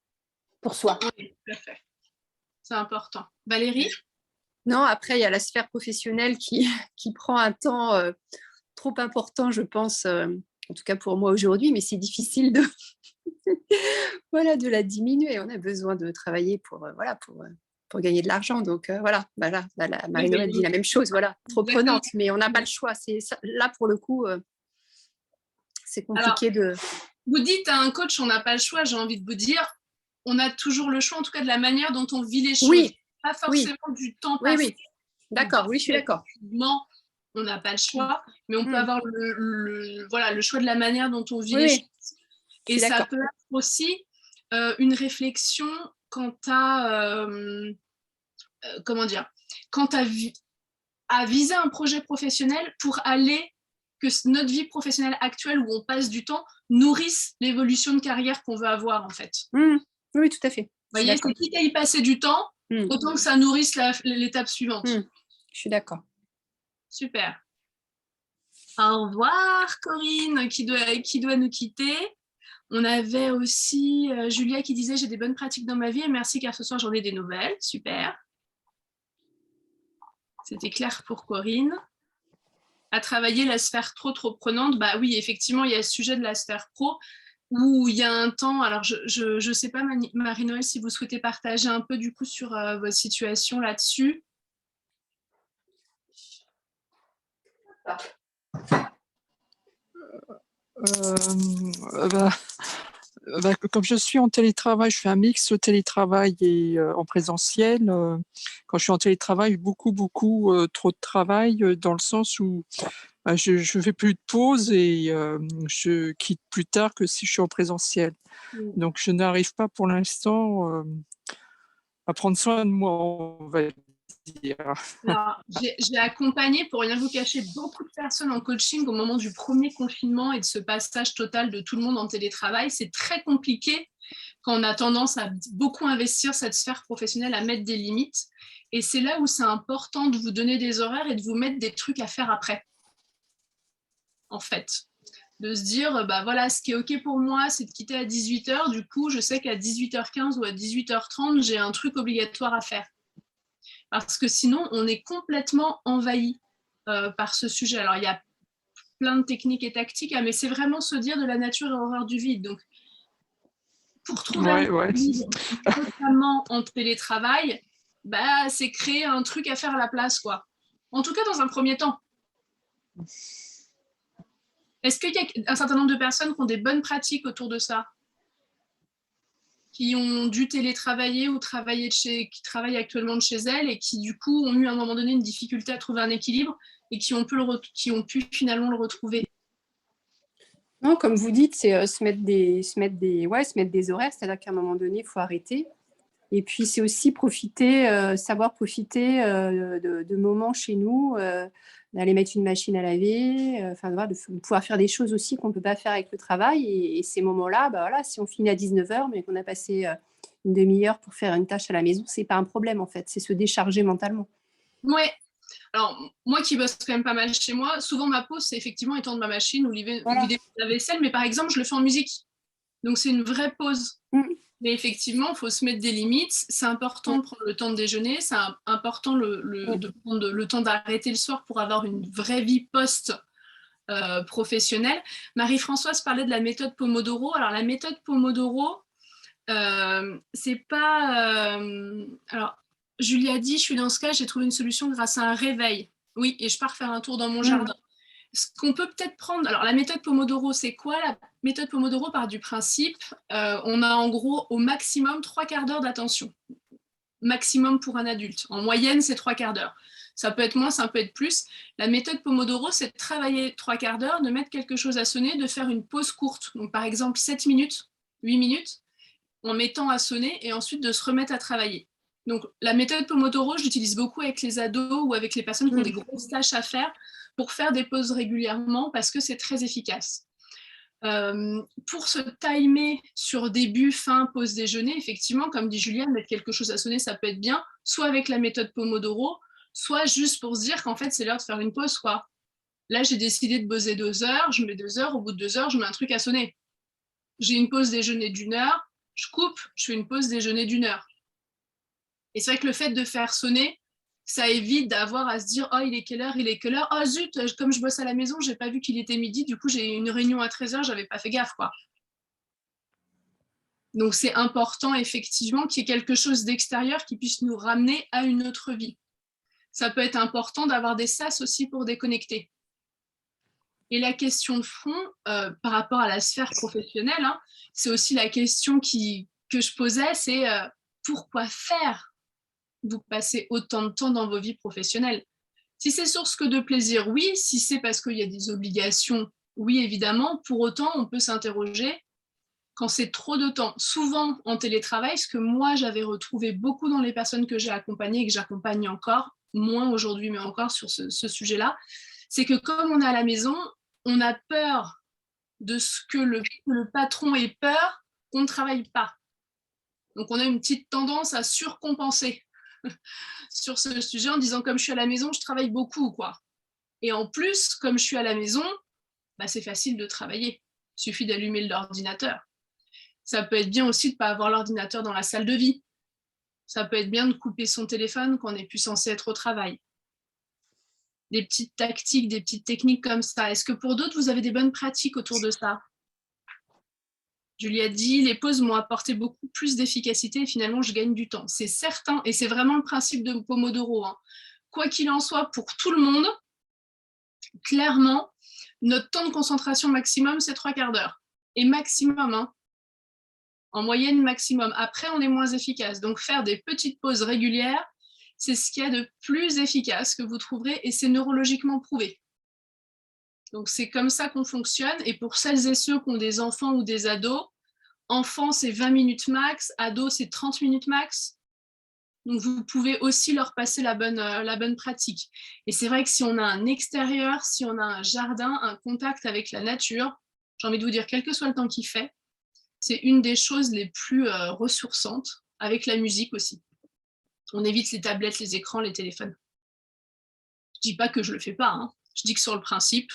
pour soi. Oui, tout à fait. C'est important. Valérie? Non, après, il y a la sphère professionnelle qui prend un temps trop important, je pense, en tout cas pour moi aujourd'hui, mais c'est difficile de, de la diminuer. On a besoin de travailler pour gagner de l'argent. Donc voilà, Marie-Noël dit la même chose, trop prenante, mais on n'a pas le choix. Là, pour le coup, c'est compliqué. Alors, vous dites à un coach, on n'a pas le choix, j'ai envie de vous dire, on a toujours le choix, en tout cas de la manière dont on vit les choses. Oui. Pas forcément du temps passé. Oui. D'accord, oui, je suis d'accord. On n'a pas le choix, mais on peut avoir le choix de la manière dont on vit les choses. Et ça peut être aussi une réflexion quant à à viser un projet professionnel pour que notre vie professionnelle actuelle où on passe du temps nourrisse l'évolution de carrière qu'on veut avoir en fait. Oui, tout à fait. Vous voyez, c'est quitte à y passer du temps, autant que ça nourrisse l'étape suivante. Je suis d'accord. Super. Au revoir Corinne qui doit nous quitter. On avait aussi Julia qui disait « J'ai des bonnes pratiques dans ma vie et merci car ce soir j'en ai des nouvelles. » Super. C'était clair pour Corinne. À travailler la sphère trop prenante, bah oui, effectivement, il y a ce sujet de la sphère pro où il y a un temps, alors je ne sais pas Marie-Noël si vous souhaitez partager un peu du coup sur votre situation là-dessus. Comme je suis en télétravail, je fais un mix télétravail et en présentiel. Quand je suis en télétravail, beaucoup trop de travail dans le sens où je fais plus de pause et je quitte plus tard que si je suis en présentiel. Donc, je n'arrive pas pour l'instant à prendre soin de moi, on va dire. J'ai accompagné, pour rien vous cacher, beaucoup de personnes en coaching au moment du premier confinement et de ce passage total de tout le monde en télétravail. C'est très compliqué quand on a tendance à beaucoup investir cette sphère professionnelle, à mettre des limites. Et c'est là où c'est important de vous donner des horaires et de vous mettre des trucs à faire après. En fait, de se dire, bah voilà, ce qui est OK pour moi, c'est de quitter à 18h. Du coup, je sais qu'à 18h15 ou à 18h30, j'ai un truc obligatoire à faire. Parce que sinon, on est complètement envahi par ce sujet. Alors, il y a plein de techniques et tactiques, mais c'est vraiment se dire de la nature et horreur du vide. Donc, pour trouver notamment en télétravail, bah, c'est créer un truc à faire à la place, quoi. En tout cas, dans un premier temps. Est-ce qu'il y a un certain nombre de personnes qui ont des bonnes pratiques autour de ça? Qui ont dû télétravailler ou qui travaillent actuellement de chez elles et qui, du coup, ont eu à un moment donné une difficulté à trouver un équilibre et qui ont pu finalement le retrouver? Non, comme vous dites, c'est se mettre des horaires, c'est-à-dire qu'à un moment donné, il faut arrêter. Et puis, c'est aussi savoir profiter de moments chez nous, d'aller mettre une machine à laver, de pouvoir faire des choses aussi qu'on ne peut pas faire avec le travail. Et ces moments-là, si on finit à 19h, mais qu'on a passé une demi-heure pour faire une tâche à la maison, ce n'est pas un problème, en fait. C'est se décharger mentalement. Oui. Alors, moi qui bosse quand même pas mal chez moi, souvent ma pause, c'est effectivement étendre ma machine ou vider la vaisselle. Mais par exemple, je le fais en musique. Donc, c'est une vraie pause. Mais effectivement, il faut se mettre des limites. C'est important de prendre le temps de déjeuner. C'est important de prendre le temps d'arrêter le soir pour avoir une vraie vie post-professionnelle. Marie-Françoise parlait de la méthode Pomodoro. Alors, la méthode Pomodoro, c'est pas... alors, Julie a dit, je suis dans ce cas, j'ai trouvé une solution grâce à un réveil. Oui, et je pars faire un tour dans mon jardin. Ce qu'on peut peut-être prendre, alors la méthode Pomodoro, c'est quoi? La méthode Pomodoro part du principe, on a en gros au maximum 3/4 d'heure d'attention. Maximum pour un adulte. En moyenne, c'est 3/4 d'heure. Ça peut être moins, ça peut être plus. La méthode Pomodoro, c'est de travailler 3/4 d'heure, de mettre quelque chose à sonner, de faire une pause courte. Donc par exemple 7 minutes, 8 minutes, en mettant à sonner et ensuite de se remettre à travailler. Donc la méthode Pomodoro, je l'utilise beaucoup avec les ados ou avec les personnes qui ont des grosses tâches à faire pour faire des pauses régulièrement parce que c'est très efficace. Pour se timer sur début, fin, pause déjeuner, effectivement, comme dit Julia, mettre quelque chose à sonner, ça peut être bien, soit avec la méthode Pomodoro, soit juste pour se dire qu'en fait, c'est l'heure de faire une pause, quoi. Là, j'ai décidé de bosser 2 heures, je mets 2 heures, au bout de 2 heures, je mets un truc à sonner. J'ai une pause déjeuner d'1 heure, je coupe, je fais une pause déjeuner d'1 heure. Et c'est vrai que le fait de faire sonner, ça évite d'avoir à se dire « Oh, il est quelle heure? Il est quelle heure? Oh zut, comme je bosse à la maison, j'ai pas vu qu'il était midi, du coup j'ai une réunion à 13h, j'avais pas fait gaffe, quoi. » Donc c'est important effectivement qu'il y ait quelque chose d'extérieur qui puisse nous ramener à une autre vie. Ça peut être important d'avoir des sas aussi pour déconnecter. Et la question de fond, par rapport à la sphère professionnelle, hein, c'est aussi la question que je posais, c'est pourquoi faire vous passez autant de temps dans vos vies professionnelles? Si c'est source que de plaisir, oui. Si c'est parce qu'il y a des obligations, oui, évidemment. Pour autant, on peut s'interroger quand c'est trop de temps. Souvent en télétravail, ce que moi j'avais retrouvé beaucoup dans les personnes que j'ai accompagnées et que j'accompagne encore, moins aujourd'hui, mais encore sur ce sujet-là, c'est que comme on est à la maison, on a peur de ce que le patron ait peur qu'on ne travaille pas. Donc on a une petite tendance à surcompenser sur ce sujet en disant comme je suis à la maison, je travaille beaucoup, quoi. Et en plus, comme je suis à la maison, bah, c'est facile de travailler. Il suffit d'allumer l'ordinateur. Ça peut être bien aussi de ne pas avoir l'ordinateur dans la salle de vie. Ça peut être bien de couper son téléphone quand on n'est plus censé être au travail. Des petites tactiques, des petites techniques comme ça. Est-ce que pour d'autres, vous avez des bonnes pratiques autour de ça? Julie a dit, les pauses m'ont apporté beaucoup plus d'efficacité et finalement, je gagne du temps. C'est certain, et c'est vraiment le principe de Pomodoro, hein. Quoi qu'il en soit, pour tout le monde, clairement, notre temps de concentration maximum, c'est 3/4 d'heure. Et maximum, hein. En moyenne, maximum. Après, on est moins efficace. Donc, faire des petites pauses régulières, c'est ce qu'il y a de plus efficace que vous trouverez et c'est neurologiquement prouvé. Donc, c'est comme ça qu'on fonctionne. Et pour celles et ceux qui ont des enfants ou des ados, enfants, c'est 20 minutes max, ados, c'est 30 minutes max. Donc, vous pouvez aussi leur passer la bonne pratique. Et c'est vrai que si on a un extérieur, si on a un jardin, un contact avec la nature, j'ai envie de vous dire, quel que soit le temps qu'il fait, c'est une des choses les plus ressourçantes, avec la musique aussi. On évite les tablettes, les écrans, les téléphones. Je dis pas que je le fais pas, hein. Je dis que sur le principe,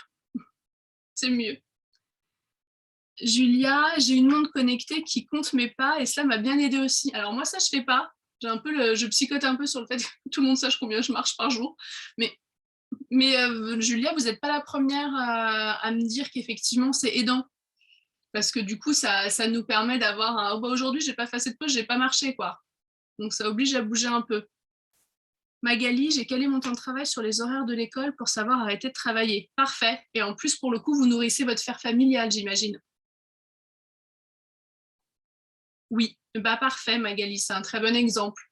c'est mieux. Julia, j'ai une montre connectée qui compte mes pas et cela m'a bien aidée aussi. Alors moi, ça, je fais pas. Je psychote un peu sur le fait que tout le monde sache combien je marche par jour. Mais Julia, vous n'êtes pas la première à me dire qu'effectivement, c'est aidant. Parce que du coup, ça nous permet d'avoir un « oh bah aujourd'hui, j'ai pas fait assez de pause, j'ai pas marché, quoi ». Donc ça oblige à bouger un peu. Magali, j'ai calé mon temps de travail sur les horaires de l'école pour savoir arrêter de travailler. Parfait. Et en plus, pour le coup, vous nourrissez votre sphère familiale, j'imagine. Oui, bah parfait, Magali, c'est un très bon exemple.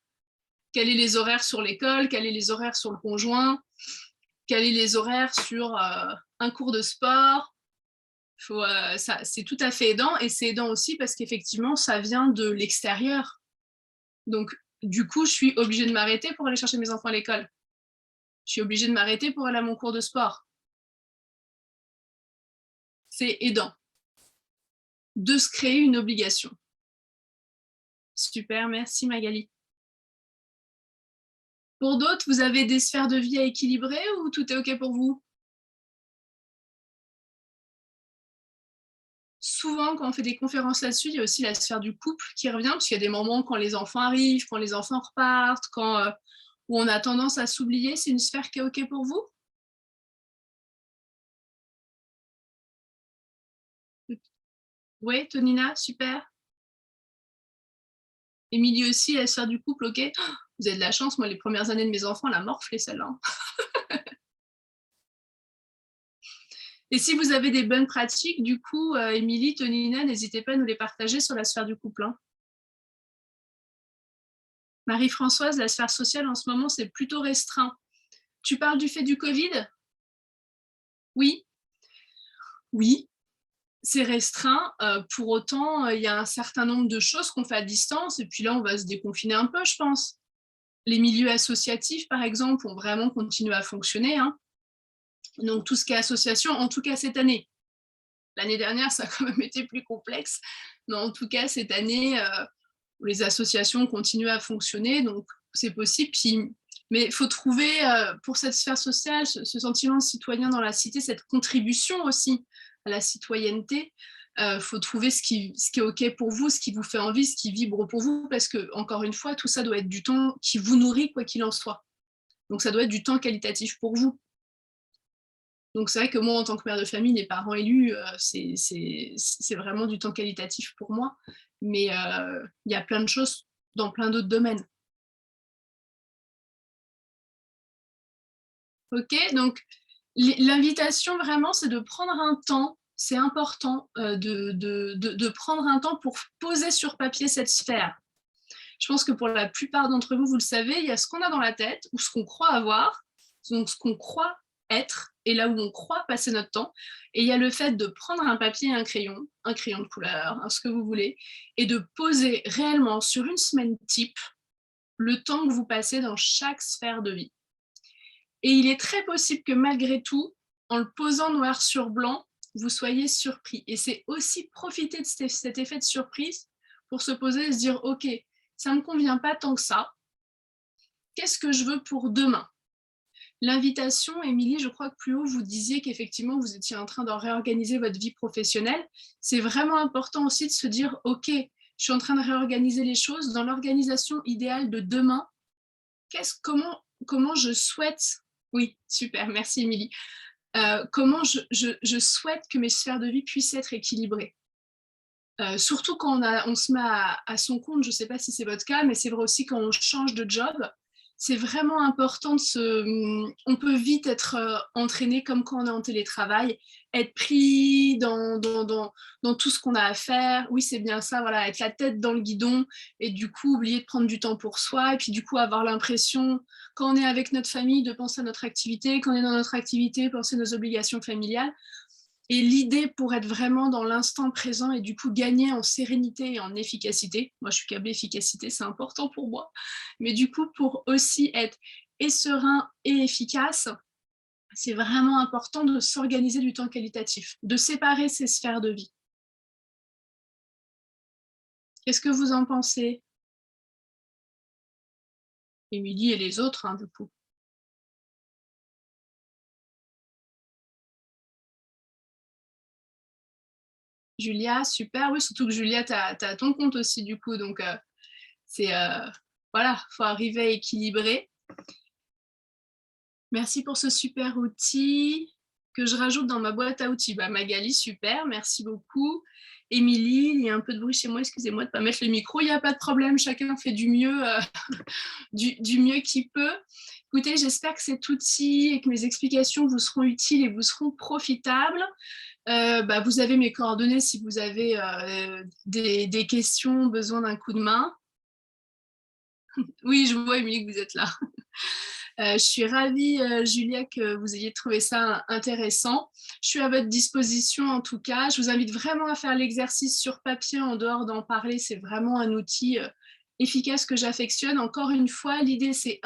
Caler les horaires sur l'école, caler les horaires sur le conjoint, caler les horaires sur un cours de sport. C'est tout à fait aidant et c'est aidant aussi parce qu'effectivement, ça vient de l'extérieur. Donc, du coup, je suis obligée de m'arrêter pour aller chercher mes enfants à l'école. Je suis obligée de m'arrêter pour aller à mon cours de sport. C'est aidant de se créer une obligation. Super, merci Magali. Pour d'autres, vous avez des sphères de vie à équilibrer ou tout est OK pour vous? Souvent, quand on fait des conférences là-dessus, il y a aussi la sphère du couple qui revient, parce qu'il y a des moments quand les enfants arrivent, quand les enfants repartent, où on a tendance à s'oublier. C'est une sphère qui est OK pour vous? Oui, Tonina, super. Émilie aussi, la sphère du couple, OK. Vous avez de la chance, moi, les premières années de mes enfants, la morflée, celle-là. Et si vous avez des bonnes pratiques, du coup, Émilie, Tonina, n'hésitez pas à nous les partager sur la sphère du couple. Hein. Marie-Françoise, la sphère sociale, en ce moment, c'est plutôt restreint. Tu parles du fait du Covid? Oui. Oui, c'est restreint. Pour autant, il y a un certain nombre de choses qu'on fait à distance. Et puis là, on va se déconfiner un peu, je pense. Les milieux associatifs, par exemple, ont vraiment continué à fonctionner. Hein. Donc, tout ce qui est association, en tout cas cette année. L'année dernière, ça a quand même été plus complexe. Mais en tout cas, cette année, les associations continuent à fonctionner. Donc, c'est possible. Mais il faut trouver, pour cette sphère sociale, ce sentiment citoyen dans la cité, cette contribution aussi à la citoyenneté. Il faut trouver ce qui est OK pour vous, ce qui vous fait envie, ce qui vibre pour vous. Parce que, encore une fois, tout ça doit être du temps qui vous nourrit, quoi qu'il en soit. Donc, ça doit être du temps qualitatif pour vous. Donc, c'est vrai que moi, en tant que mère de famille, les parents élus, c'est vraiment du temps qualitatif pour moi. Mais il y a plein de choses dans plein d'autres domaines. OK, donc l'invitation vraiment, c'est de prendre un temps, c'est important de prendre un temps pour poser sur papier cette sphère. Je pense que pour la plupart d'entre vous, vous le savez, il y a ce qu'on a dans la tête ou ce qu'on croit avoir, donc ce qu'on croit être et là où on croit passer notre temps. Et il y a le fait de prendre un papier et un crayon de couleur, ce que vous voulez, et de poser réellement sur une semaine type le temps que vous passez dans chaque sphère de vie. Et il est très possible que malgré tout, en le posant noir sur blanc, vous soyez surpris. Et c'est aussi profiter de cet effet de surprise pour se poser et se dire « Ok, ça ne me convient pas tant que ça. Qu'est-ce que je veux pour demain ?» L'invitation, Émilie, je crois que plus haut, vous disiez qu'effectivement, vous étiez en train de réorganiser votre vie professionnelle. C'est vraiment important aussi de se dire « Ok, je suis en train de réorganiser les choses dans l'organisation idéale de demain. Comment je souhaite... » Oui, super, merci Émilie. Comment je souhaite que mes sphères de vie puissent être équilibrées. Surtout quand on se met à son compte, je ne sais pas si c'est votre cas, mais c'est vrai aussi quand on change de job, c'est vraiment important on peut vite être entraîné comme quand on est en télétravail, être pris dans tout ce qu'on a à faire. Oui, c'est bien ça, voilà, être la tête dans le guidon et du coup oublier de prendre du temps pour soi et puis du coup avoir l'impression, quand on est avec notre famille, de penser à notre activité, quand on est dans notre activité, penser à nos obligations familiales. Et l'idée pour être vraiment dans l'instant présent et du coup gagner en sérénité et en efficacité, moi je suis câblée efficacité, c'est important pour moi, mais du coup pour aussi être et serein et efficace, c'est vraiment important de s'organiser du temps qualitatif, de séparer ces sphères de vie. Qu'est-ce que vous en pensez, Émilie et les autres, du coup? Julia, super, oui, surtout que Julia, tu as ton compte aussi, du coup, donc c'est, voilà, il faut arriver à équilibrer. Merci pour ce super outil que je rajoute dans ma boîte à outils. Magali, super, merci beaucoup. Émilie, il y a un peu de bruit chez moi, excusez-moi de ne pas mettre le micro, il n'y a pas de problème, chacun fait du mieux, du mieux qu'il peut. Écoutez, j'espère que cet outil et que mes explications vous seront utiles et vous seront profitables. Vous avez mes coordonnées si vous avez des questions, besoin d'un coup de main. Oui, je vois, Émilie, que vous êtes là. Je suis ravie, Julia, que vous ayez trouvé ça intéressant. Je suis à votre disposition en tout cas. Je vous invite vraiment à faire l'exercice sur papier en dehors d'en parler. C'est vraiment un outil efficace que j'affectionne. Encore une fois, l'idée c'est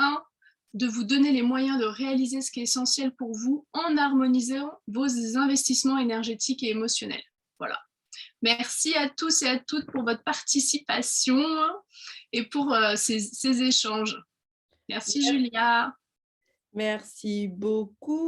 de vous donner les moyens de réaliser ce qui est essentiel pour vous en harmonisant vos investissements énergétiques et émotionnels. Voilà. Merci à tous et à toutes pour votre participation et pour ces échanges. Merci Julia. Merci beaucoup.